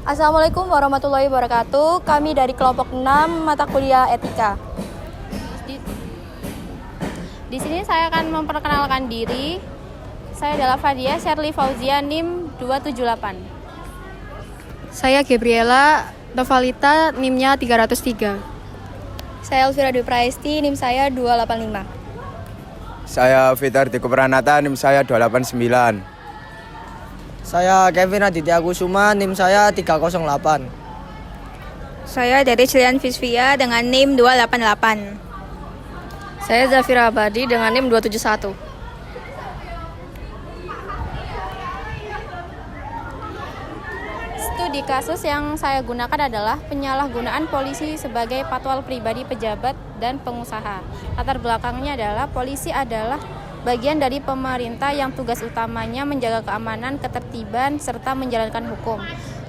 Assalamualaikum warahmatullahi wabarakatuh. Kami dari kelompok 6 mata kuliah Etika. Di, di sini saya akan memperkenalkan diri. Saya adalah Fadia Sherly Fauzia NIM 278. Saya Gabriela Novalita, NIM-nya 303. Saya Elvira Dwi Praesti, NIM saya 285. Saya Fitar Diko Pranata, NIM saya 289. Saya Kevin Aditya Kusuma, NIM saya 308. Saya dari Cilian Fisvia dengan NIM 288. Saya Zafira Abadi dengan NIM 271. Studi kasus yang saya gunakan adalah penyalahgunaan polisi sebagai patwal pribadi pejabat dan pengusaha. Latar belakangnya adalah polisi adalah bagian dari pemerintah yang tugas utamanya menjaga keamanan, ketertiban, serta menjalankan hukum.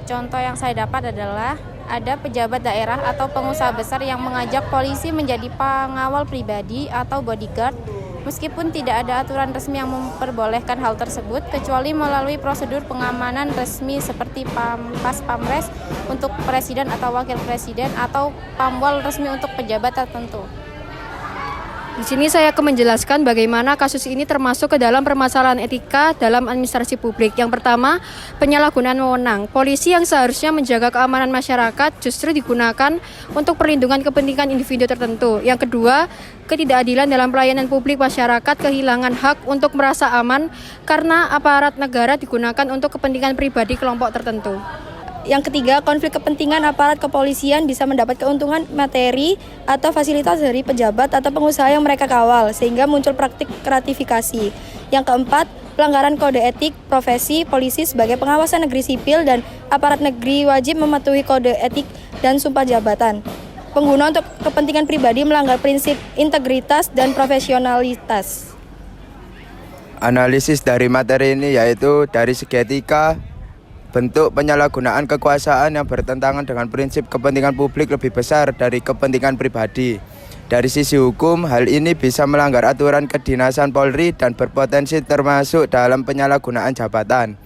Contoh yang saya dapat adalah ada pejabat daerah atau pengusaha besar yang mengajak polisi menjadi pengawal pribadi atau bodyguard, meskipun tidak ada aturan resmi yang memperbolehkan hal tersebut, kecuali melalui prosedur pengamanan resmi seperti Pas Pamres untuk presiden atau wakil presiden atau pamwal resmi untuk pejabat tertentu. Di sini saya akan menjelaskan bagaimana kasus ini termasuk ke dalam permasalahan etika dalam administrasi publik. Yang pertama, penyalahgunaan wewenang. Polisi yang seharusnya menjaga keamanan masyarakat justru digunakan untuk perlindungan kepentingan individu tertentu. Yang kedua, ketidakadilan dalam pelayanan publik, masyarakat kehilangan hak untuk merasa aman karena aparat negara digunakan untuk kepentingan pribadi kelompok tertentu. Yang ketiga, konflik kepentingan aparat kepolisian bisa mendapat keuntungan materi atau fasilitas dari pejabat atau pengusaha yang mereka kawal, sehingga muncul praktik gratifikasi. Yang keempat, pelanggaran kode etik profesi polisi sebagai pengawasan negeri sipil dan aparat negeri wajib mematuhi kode etik dan sumpah jabatan. Pengguna untuk kepentingan pribadi melanggar prinsip integritas dan profesionalitas. Analisis dari materi ini yaitu dari segi etika, bentuk penyalahgunaan kekuasaan yang bertentangan dengan prinsip kepentingan publik lebih besar dari kepentingan pribadi. Dari sisi hukum, hal ini bisa melanggar aturan kedinasan Polri dan berpotensi termasuk dalam penyalahgunaan jabatan.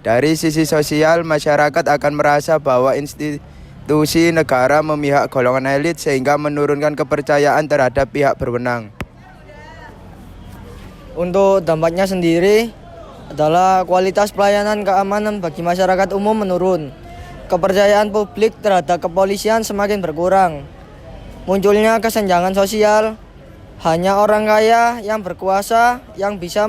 Dari sisi sosial, masyarakat akan merasa bahwa institusi negara memihak golongan elit sehingga menurunkan kepercayaan terhadap pihak berwenang. Untuk dampaknya sendiri adalah kualitas pelayanan keamanan bagi masyarakat umum menurun. Kepercayaan publik terhadap kepolisian semakin berkurang. Munculnya kesenjangan sosial, hanya orang kaya yang berkuasa yang bisa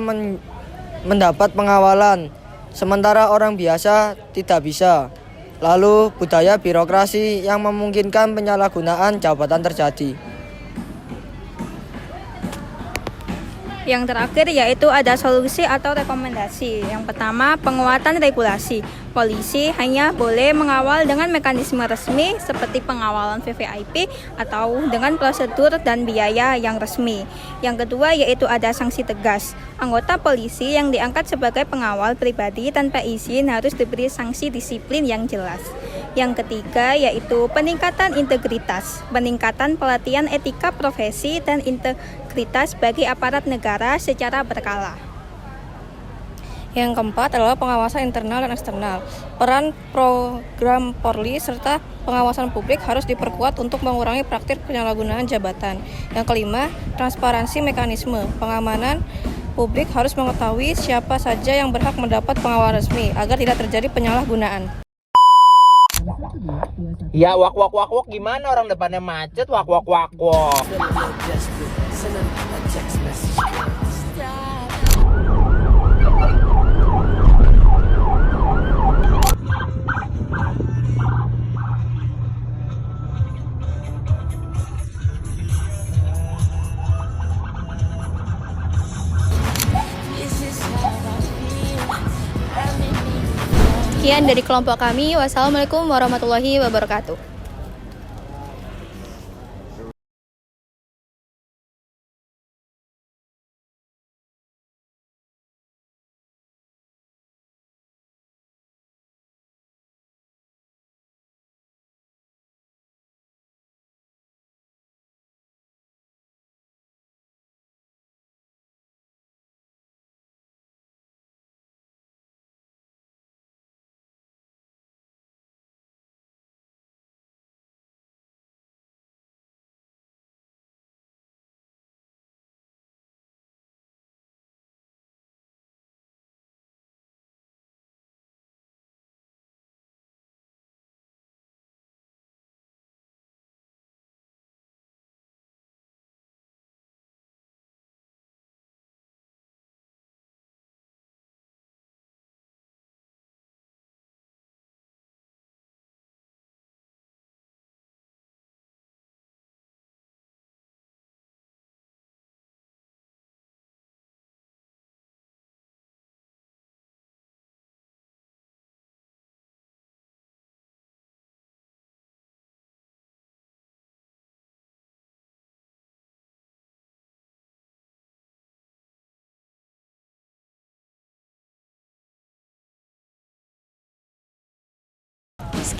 mendapat pengawalan, sementara orang biasa tidak bisa. Lalu budaya birokrasi yang memungkinkan penyalahgunaan jabatan terjadi. Yang terakhir yaitu ada solusi atau rekomendasi. Yang pertama, penguatan regulasi. Polisi hanya boleh mengawal dengan mekanisme resmi seperti pengawalan VVIP atau dengan prosedur dan biaya yang resmi. Yang kedua yaitu ada sanksi tegas. Anggota polisi yang diangkat sebagai pengawal pribadi tanpa izin harus diberi sanksi disiplin yang jelas. Yang ketiga yaitu peningkatan integritas, peningkatan pelatihan etika profesi dan integritas bagi aparat negara secara berkala. Yang keempat adalah pengawasan internal dan eksternal. Peran program Polri serta pengawasan publik harus diperkuat untuk mengurangi praktik penyalahgunaan jabatan. Yang kelima, transparansi mekanisme pengamanan publik harus mengetahui siapa saja yang berhak mendapat pengawalan resmi agar tidak terjadi penyalahgunaan. Ya wak wak wak wak, gimana orang depannya macet, wak wak wak wak. Sekian dari kelompok kami. Wassalamualaikum warahmatullahi wabarakatuh.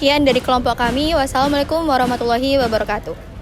Sekian dari kelompok kami. Wassalamualaikum warahmatullahi wabarakatuh.